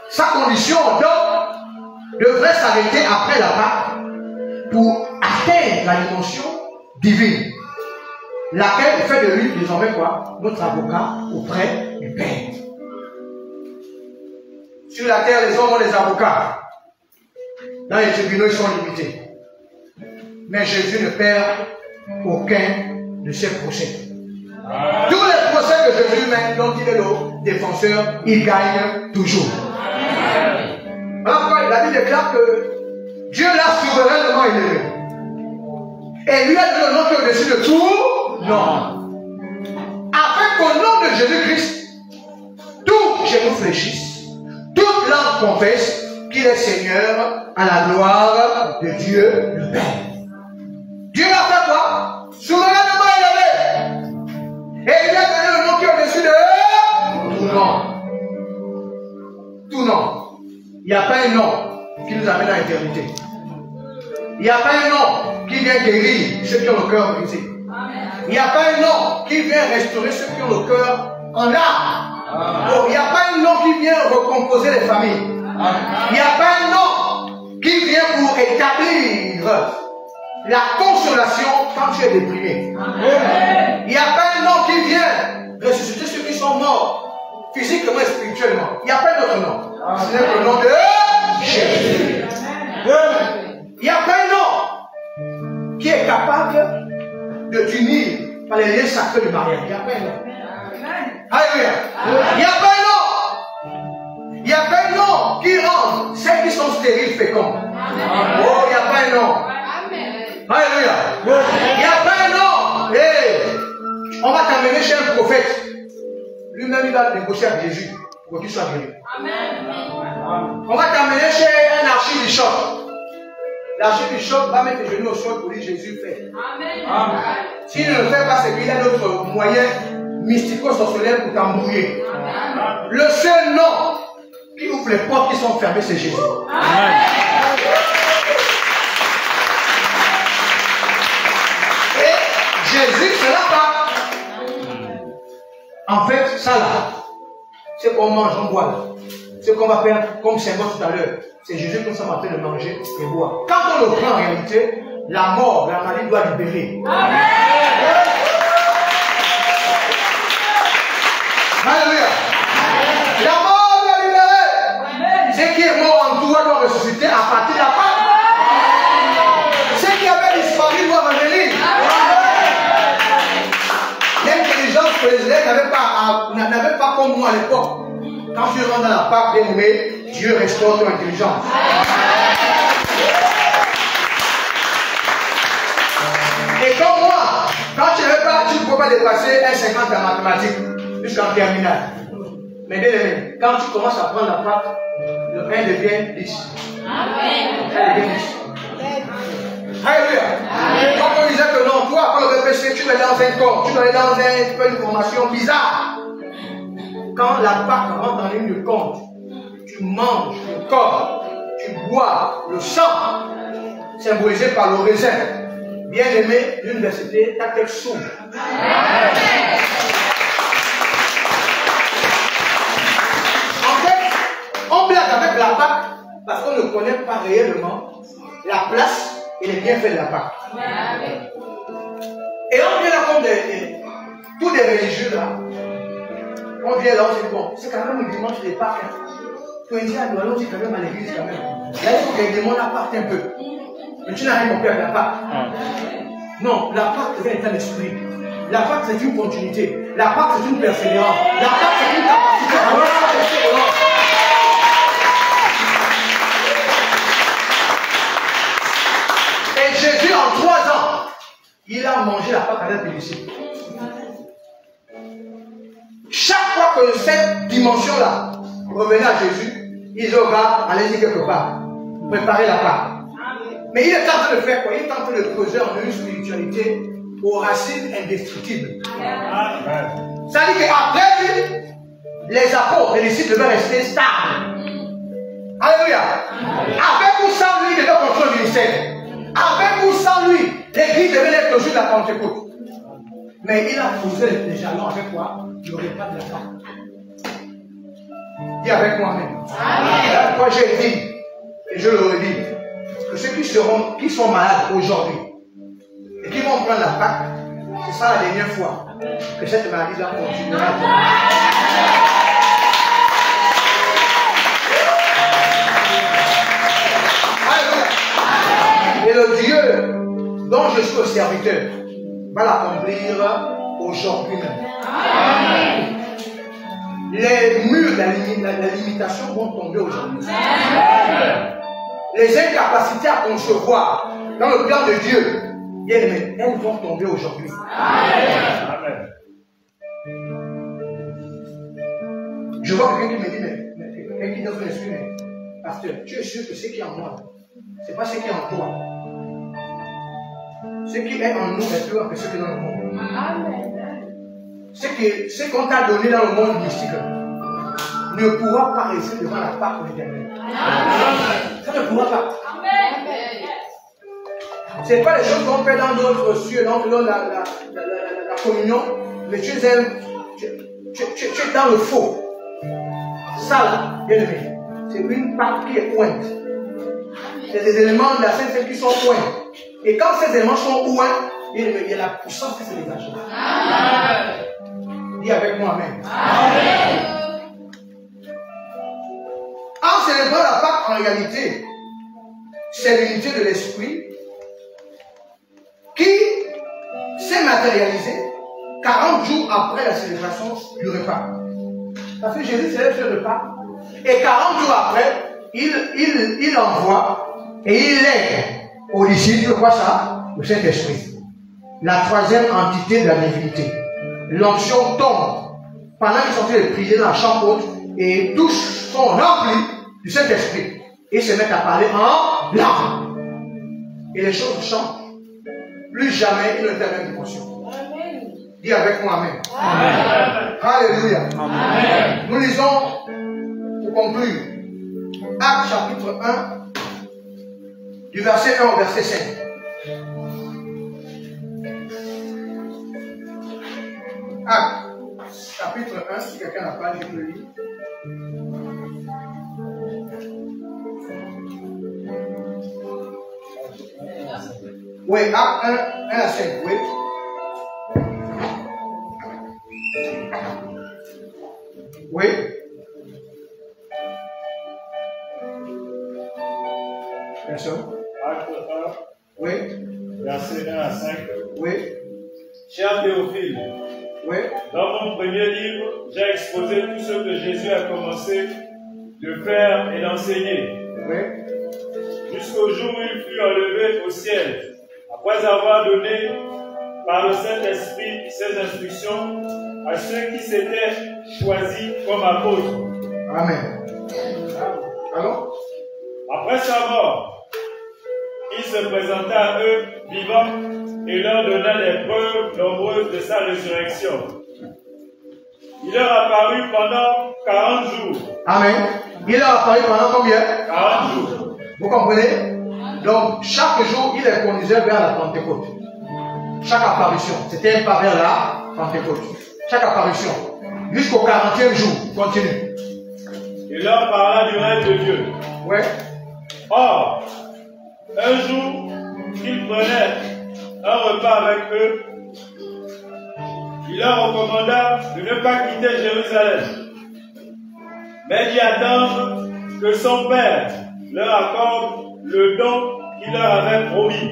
sa condition d'homme, devrait s'arrêter après la Pâque pour atteindre la dimension divine, laquelle fait de lui désormais quoi? Notre avocat auprès du Père. Sur la terre, les hommes ont des avocats. Dans les tribunaux, ils sont limités. Mais Jésus ne perd aucun de ses procès. Tous les procès que Jésus mène, dont il est le défenseur, il gagne toujours. Alors, la Bible déclare que Dieu l'a souverainement élevé. Et lui a donné le nom qui est au-dessus de tout nom. Afin qu'au nom de Jésus-Christ, tout genou fléchisse, toute langue confesse qu'il est Seigneur à la gloire de Dieu le Père. Dieu a fait quoi? Souverainement élevé. Et il a donné le nom qui est au-dessus de tout nom. Tout nom. Il n'y a pas un nom qui nous amène à l'éternité. Il n'y a pas un nom qui vient guérir ceux qui ont le cœur brisé. Il n'y a pas un nom qui vient restaurer ceux qui ont le cœur en larmes. Il n'y a pas un nom qui vient recomposer les familles. Il n'y a pas un nom qui vient pour établir la consolation quand tu es déprimé. Il n'y a pas un nom qui vient ressusciter ceux qui sont morts, physiquement et spirituellement. Il n'y a pas d'autre nom. Ce n'est que le nom de Jésus. Il n'y a pas un nom qui est capable de t'unir par les liens sacrés du mariage. Il n'y a pas un nom. Alléluia. Il n'y a pas un nom. Il n'y a pas un nom qui rend celles qui sont stériles fécondes. Oh, il n'y a pas un nom. Alléluia. Il n'y a pas un nom. Hey, on va t'amener chez un prophète. Lui-même, il va négocier avec Jésus pour qu'il soit guéri. On va t'amener chez un archibishop. L'archibishop va mettre les genoux au sol pour dire Jésus fait. Amen. S'il ne le fait pas, c'est qu'il a d'autres moyens mystico-sorcellaires pour t'embrouiller. Le seul nom qui ouvre les portes qui sont fermées, c'est Jésus. Amen. Et Jésus, c'est la Pâque. En fait, ça là, c'est qu'on mange, on boit là. Ce qu'on va faire comme symbole tout à l'heure, c'est Jésus que nous sommes en train de manger et boire. Quand on le prend en réalité, la mort, la maladie doit libérer. Amen. Alléluia. La mort doit libérer. Ce qui est mort en toi doit ressusciter à partir de la part. Ce qui avait disparu doit revenir. L'intelligence que les élèves n'avaient pas comme moi à l'époque. Quand tu rentres dans la Pâque, bien aimé, Dieu restaure ton intelligence. Et comme moi, quand tu ne peux pas dépasser un 50 en mathématiques jusqu'en terminale. Mais bien aimé, quand tu commences à prendre la Pâque, le 1 devient 10. Amen. Devient 10. Alléluia. Quand on disait que non, toi, quand le BPC, tu es dans un corps, tu es dans une formation bizarre. Quand la Pâque rentre en ligne de compte, tu manges le corps, tu bois le sang, symbolisé par le raisin. Bien aimé, l'université, ta tête s'ouvre. En fait, on blague avec la Pâque parce qu'on ne connaît pas réellement la place et les bienfaits de la Pâque. Et on vient là comme tous des religieux là. On vient là, on se dit bon, c'est quand même le dimanche des Pâques. Tu me dis, nous allons quand même à l'église quand même. Là, il faut que les démons la partent un peu. Mais tu n'as rien compris avec la Pâque. Non, la Pâque c'est un état d'esprit. La Pâque c'est une continuité. La Pâque c'est une persévérance. La Pâque c'est une capacité à voir. Et Jésus, en 3 ans, il a mangé la Pâque avec les disciples. Chaque fois que cette dimension-là revenait à Jésus, il aura, allez-y quelque part, préparer la Pâque. Mais il est en train de faire quoi? Il est en train de creuser en une spiritualité aux racines indestructibles. Ça dit qu'après lui, les apôtres, les disciples devaient rester stables. Alléluia. Avec ou sans lui, il devait contrôler le ministère. Avec ou sans lui, l'église devait être le jour de la Pentecôte. Mais il a posé les jalons avec quoi? Le repas de la Pâque. Dis avec moi-même. Là, quoi j'ai dit, et je le redis, que ceux qui sont malades aujourd'hui et qui vont prendre la Pâque, ce sera la dernière fois que cette maladie-là continuera. le Dieu dont je suis le serviteur va l'accomplir aujourd'hui même. Amen. Les murs de la limitation vont tomber aujourd'hui. Les incapacités à concevoir dans le plan de Dieu, elles vont tomber aujourd'hui. Amen. Je vois quelqu'un qui me dit, mais qui dans son esprit, mais pasteur, tu es sûr que ce qui est en moi, ce n'est pas ce qui est en toi. Ce qui est en nous est plus grand que ce qui est dans le monde. Amen. Ce qu'on t'a donné dans le monde mystique ne pourra pas rester devant la part de l'éternel. Ça ne pourra pas. Ce n'est pas les choses qu'on fait dans d'autres cieux, dans la communion, mais tu es dans le faux. Ça là, bien aimé, c'est une part qui est pointe. C'est des éléments de la Sainte qui sont points. Et quand ces éléments sont points, il y a la puissance qui se dégage. Dis avec moi, amen. En célébrant la Pâque, en réalité, c'est l'unité de l'esprit qui s'est matérialisée 40 jours après la célébration du repas. Parce que Jésus célèbre ce repas, et 40 jours après, il envoie et il lègue aux disciples, quoi ça? Le Saint-Esprit. La troisième entité de la divinité. L'onction tombe pendant qu'ils sont en train de prier dans la chambre haute et tous sont remplis du Saint-Esprit. Ils se mettent à parler en langue. Et les choses changent. Plus jamais ils ne terminent une portion. Dis avec moi amen. Amen. Alléluia. Amen. Nous lisons, pour conclure, Actes chapitre 1, du verset 1 au verset 5. Actes chapitre 1, si quelqu'un n'a pas, je le lis. Oui, Actes 1 à 5, oui. Oui. Personne. Acte 1. Oui. Verset 1 à 5. Oui. Cher Théophile, Oui. dans mon premier livre, j'ai exposé tout ce que Jésus a commencé de faire et d'enseigner. Oui. Jusqu'au jour où il fut enlevé au ciel, après avoir donné par le Saint-Esprit ses instructions à ceux qui s'étaient choisis comme apôtres. Amen. Alors? Après sa mort, il se présenta à eux vivants et leur donna des preuves nombreuses de sa résurrection. Il leur apparut pendant 40 jours. Amen. Il leur apparut pendant combien? 40 jours. Vous comprenez? Donc, chaque jour, il les conduisait vers la Pentecôte. Chaque apparition, c'était un pas vers la Pentecôte. Chaque apparition. Jusqu'au 40e jour. Continue. Il leur parla du règne de Dieu. Ouais. Or, un jour, il prenait un repas avec eux. Il leur recommanda de ne pas quitter Jérusalem, mais d'y attendre que son Père leur accorde le don qu'il leur avait promis.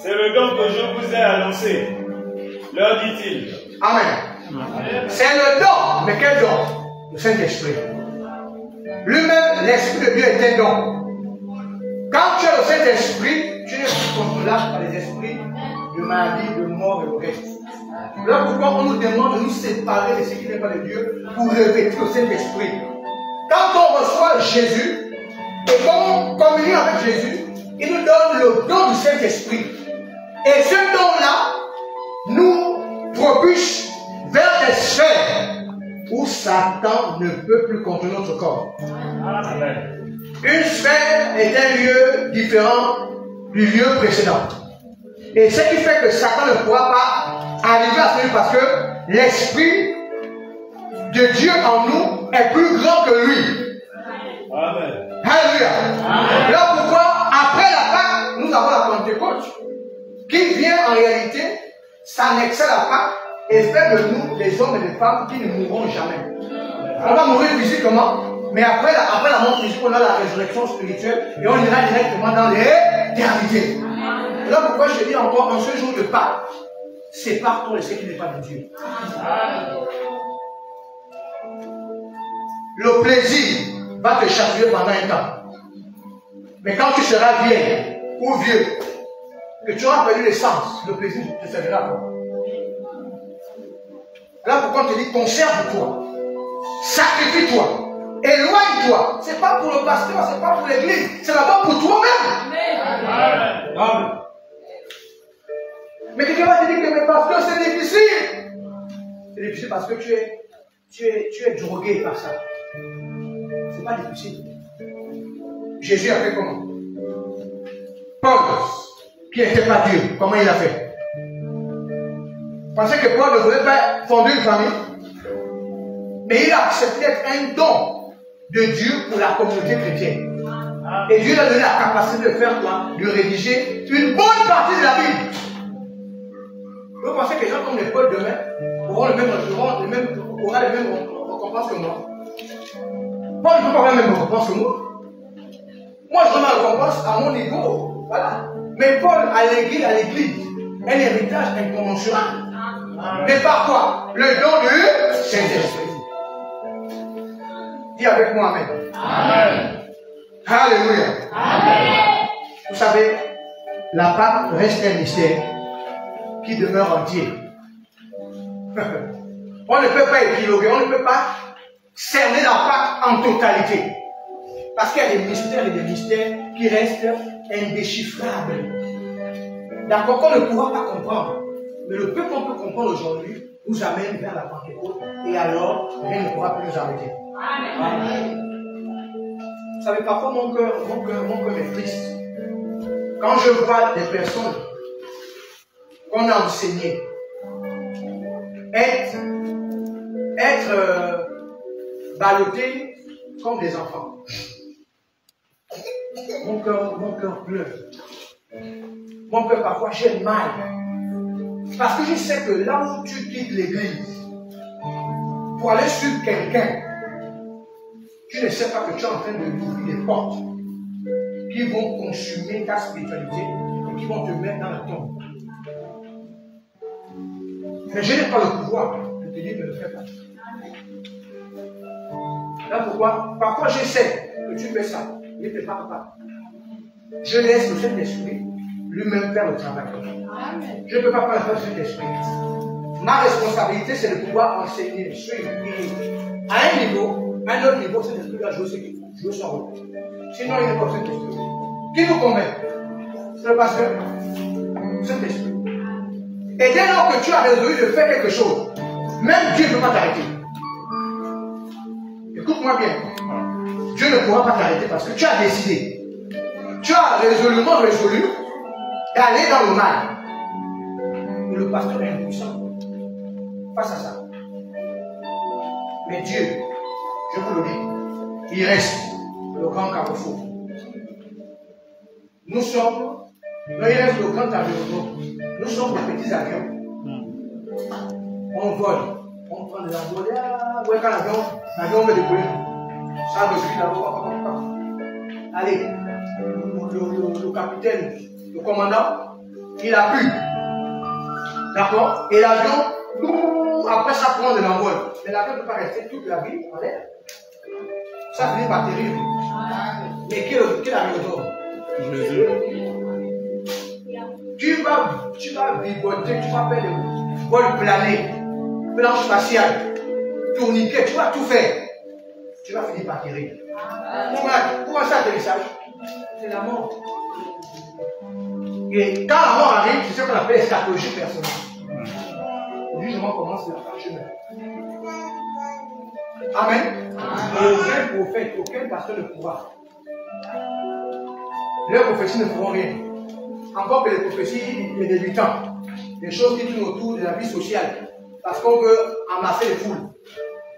C'est le don que je vous ai annoncé, leur dit-il. Amen. C'est le don. Mais quel don? Le Saint-Esprit. Lui-même, l'Esprit de Dieu est un don. Quand tu as le Saint-Esprit, tu n'es plus contrôlable par les esprits de maladie, de mort et de reste. Là pourquoi on nous demande de nous séparer de ce qui n'est pas de Dieu pour revêtir le Saint-Esprit. Quand on reçoit Jésus et qu'on communie avec Jésus, il nous donne le don du Saint-Esprit. Et ce don-là nous propulse vers des sphères où Satan ne peut plus contrôler notre corps. Amen. Une sphère est un lieu différent du lieu précédent. Et ce qui fait que Satan ne pourra pas arriver à ce lieu parce que l'Esprit de Dieu en nous est plus grand que lui. Amen. Alléluia. Là pourquoi, après la Pâque, nous avons la Pentecôte, qui vient en réalité s'annexer à la Pâque et faire de nous des hommes et des femmes qui ne mourront jamais. On va mourir physiquement, Mais après la mort physique, on a la résurrection spirituelle et on ira directement dans l'éternité. Voilà pourquoi je dis encore, en ce jour de Pâques, sépare-toi de ce qui n'est pas de Dieu. Le plaisir va te chatouiller pendant un temps. Mais quand tu seras vieille ou vieux, que tu auras perdu l'essence, le plaisir te servira à toi. Là pourquoi on te dit, conserve-toi, sacrifie-toi, éloigne-toi. Ce n'est pas pour le pasteur, ce n'est pas pour l'église, c'est d'abord pour toi-même. Amen. Mais quelqu'un va te dire que mais pasteur, c'est difficile. C'est difficile parce que tu es drogué par ça. C'est pas difficile. Jésus a fait comment? Paul, qui n'était pas Dieu, comment il a fait? Vous pensez que Paul ne voulait pas fonder une famille? Mais il a accepté d'être un don de Dieu pour la communauté chrétienne. Et Dieu lui a donné la capacité de faire quoi? De rédiger une bonne partie de la Bible. Vous pensez que les gens comme les Paul demain auront les mêmes récompenses que moi? Paul ne peut pas avoir la même récompense que moi. Moi, je donne ma récompense à mon niveau. Voilà. Mais Paul a légué à l'église un héritage incommensurable. Mais par quoi? Le don du Saint-Esprit. Dis avec moi Amen. Amen. Alléluia. Amen. Vous savez, la Pâque reste un mystère qui demeure entier. On ne peut pas épiloguer, on ne peut pas cerner la Pâque en totalité. Parce qu'il y a des mystères qui restent indéchiffrables. D'accord, qu'on ne pourra pas comprendre. Mais le peu qu'on peut comprendre aujourd'hui nous amène vers la Pentecôte et alors rien ne pourra plus nous arrêter. Amen. Vous savez, parfois mon cœur est triste. Quand je vois des personnes qu'on a enseignées être ballottées comme des enfants. Mon cœur pleure. Mon cœur parfois j'ai mal. Parce que je sais que là où tu quittes l'église pour aller suivre quelqu'un, tu ne sais pas que tu es en train de l'ouvrir des portes qui vont consumer ta spiritualité et qui vont te mettre dans la tombe. Mais je n'ai pas le pouvoir de te dire de ne le faire pas. Là pourquoi? Parfois je sais que tu fais ça, ne te parle pas. Je laisse le Saint-Esprit lui-même faire le travail. Je ne peux pas faire le Saint-Esprit. Ma responsabilité, c'est de pouvoir enseigner, suivre. À un niveau, à un autre niveau, Saint-Esprit doit jouer son rôle. Sinon, il n'est pas Saint-Esprit. Qui nous convainc? C'est le pasteur. Saint-Esprit. Et dès lors que tu as résolu de faire quelque chose, même Dieu ne peut pas t'arrêter. Écoute-moi bien. Dieu ne pourra pas t'arrêter parce que tu as décidé. Tu as résolument résolu d'aller dans le mal. Et le pasteur est impuissant face à ça. Mais Dieu, je vous le dis, il reste le grand carrefour. Nous sommes, il reste le grand avion. Nous sommes des petits avions. On vole, on prend des envols. Ouais, quand l'avion veut décoller, ça veut dire d'abord. Allez, le capitaine, le commandant, il appuie. D'accord? Et l'avion, après ça prend de l'envol. Mais l'avion ne peut pas rester toute la vie en l'air. Ça finit par terrible. Mais quel avion? Tu vas vivoter, tu vas faire des vols planés, planche spatiale, tourniquet, tu vas tout faire. Tu vas finir par périr. Pourquoi ça, atterrissage? C'est la mort. Et quand la mort arrive, c'est ce qu'on appelle l'eschatologie personnelle. Le jugement commence là, quand je meurs. Amen. Aucun prophète, aucun pasteur ne pourra. Leurs prophéties ne feront rien. Encore que les prophéties, les débutants, des choses qui tournent autour de la vie sociale, parce qu'on veut amasser les foules.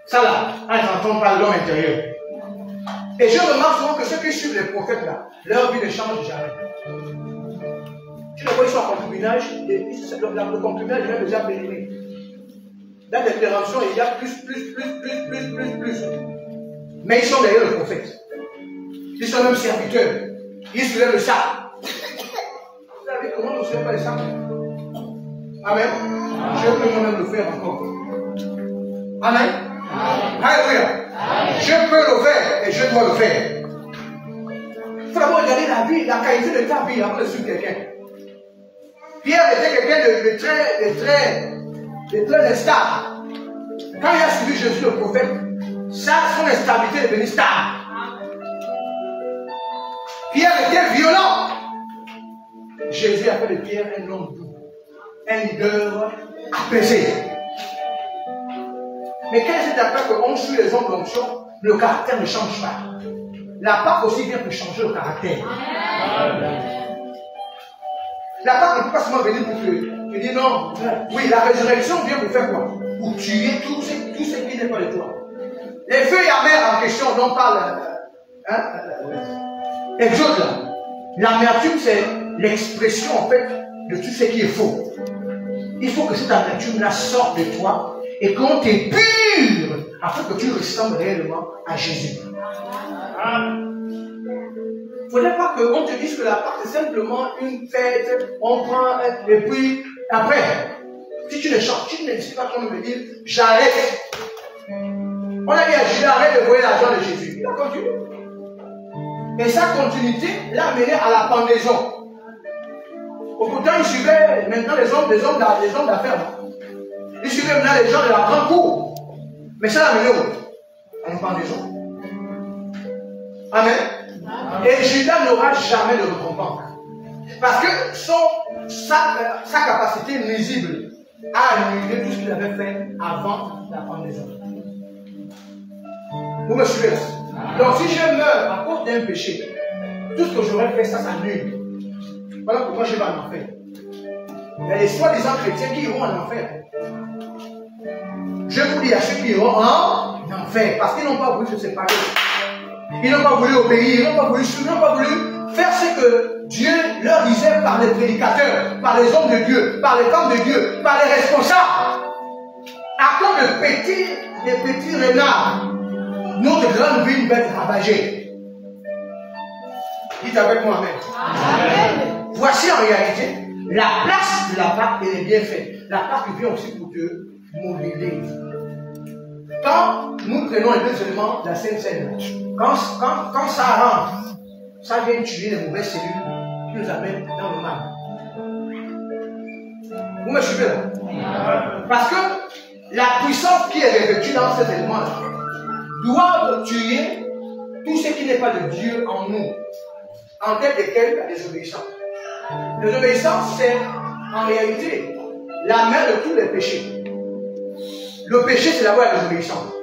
Ça là, on n'entend pas l'homme intérieur. Et je remarque souvent que ceux qui suivent les prophètes là, leur vie ne change jamais. Tu ne vois, ils sont en concubinage, le concubinage est même déjà périmé. Dans les déclarations, il y a plus. Mais ils sont derrière le prophète. Ils sont même serviteurs. Ils soulèvent le sac. Vous savez comment on ne soulève pas le sac? Amen. Je peux moi-même le faire encore. Amen. Alléluia. Je peux le faire et je dois le faire. Il faut d'abord regarder la vie, la qualité de ta vie avant de suivre quelqu'un. Pierre était quelqu'un de très instable. Quand il a suivi Jésus le prophète, son instabilité est devenue stable. Pierre était violent. Jésus a fait de Pierre un homme doux, un leader apaisé. Mais quel est cet appel qu'on suit les hommes d'onction? Le caractère ne change pas. La Pâque aussi vient pour changer le caractère. La Pâque ne peut pas seulement venir pour te dire non. Oui, la résurrection vient pour faire quoi? Pour tuer tout ce qui n'est pas de toi. Les feuilles amères en question dont parle Exode là. L'amertume, c'est l'expression en fait de tout ce qui est faux. Il faut que cette amertume-là sorte de toi et qu'on t'épure afin que tu ressembles réellement à Jésus. Il ne faudrait pas qu'on te dise que la Pâque c'est simplement une fête, on prend et puis après, si tu ne chantes, tu ne décides pas qu'on me dire j'arrête. On a dit à Judas arrête de voler l'argent de Jésus. Il a continué. Et sa continuité l'a amené à la pendaison. Pourtant, il suivait maintenant les hommes d'affaires. Il suivait maintenant les gens de la grande cour. Mais ça l'a amené à une pendaison. Amen. Et Judas n'aura jamais de récompense. Parce que sa capacité nuisible a annulé tout ce qu'il avait fait avant la pendaison. Vous me suivez là? Donc si je meurs à cause d'un péché, tout ce que j'aurais fait, ça s'annule. Voilà pourquoi je vais en enfer. Il y a les soi-disant chrétiens qui iront en enfer. Je vous dis à ceux qui iront en enfer, parce qu'ils n'ont pas voulu se séparer. Ils n'ont pas voulu obéir, ils n'ont pas voulu suivre, ils n'ont pas voulu faire ce que Dieu leur disait par les prédicateurs, par les hommes de Dieu, par les femmes de Dieu, par les responsables. À cause de petits renards, notre grande ville va être ravagée. Dites avec moi, amen. Voici en réalité la place de la Pâque, elle est bien faite. La Pâque vient aussi pour te modeler. Quand nous prenons les deux éléments de la Sainte Seine, quand ça rentre, ça vient tuer les mauvaises cellules qui nous amènent dans le mal. Vous me suivez là? Parce que la puissance qui est revêtue dans cet élément-là doit tuer tout ce qui n'est pas de Dieu en nous, en tête desquels la désobéissance. La désobéissance, c'est en réalité la mère de tous les péchés. Le péché, c'est la voie de la désobéissance.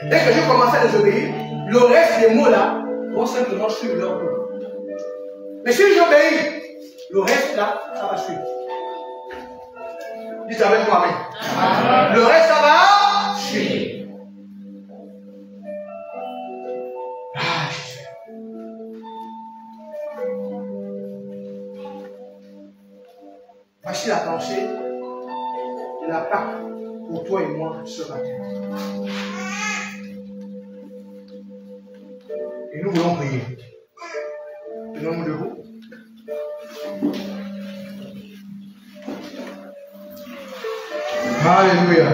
Dès que je commence à désobéir, le reste des mots-là vont simplement suivre leur cours. Mais si j'obéis, le reste là, ça va suivre. Dites avec moi, amen. Le reste, ça va suivre. Ah, Jésus. Voici la pensée de la Pâque pour toi et moi ce matin. Et nous voulons prier. Tenons-nous debout. Alléluia.